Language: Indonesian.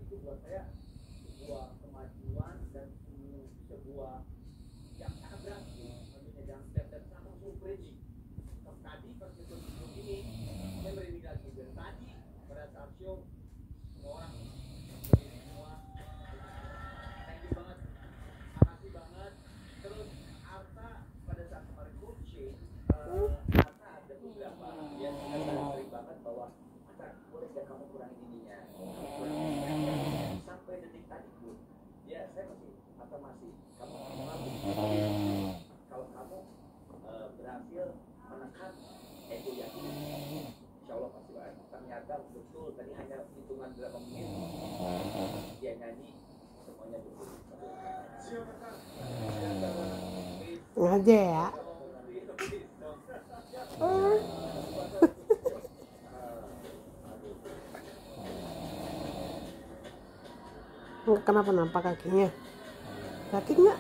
itu buat saya sebuah kemajuan dan sebuah yang sangat berarti. Maksudnya jangan step-step sama langsung bridging. Tadi pas itu ini saya merinding lagi. Dan tadi pada saat show semua orang berdiri semua. Thank you banget, makasih banget. Terus Arta pada saat kemarin coaching, Arta ada beberapa yang saya sering banget bahwa Arta boleh nggak kamu kurangin ininya, sampai detik tadi pun ya saya masih Arta masih kamu kalau kamu berhasil menekan ego yang ini, insya Allah pasti baik. Ternyata betul tadi hanya hitungan berapa menit dia nyanyi semuanya betul. Aja ya. Kenapa nampak kakinya? Sakit nggak?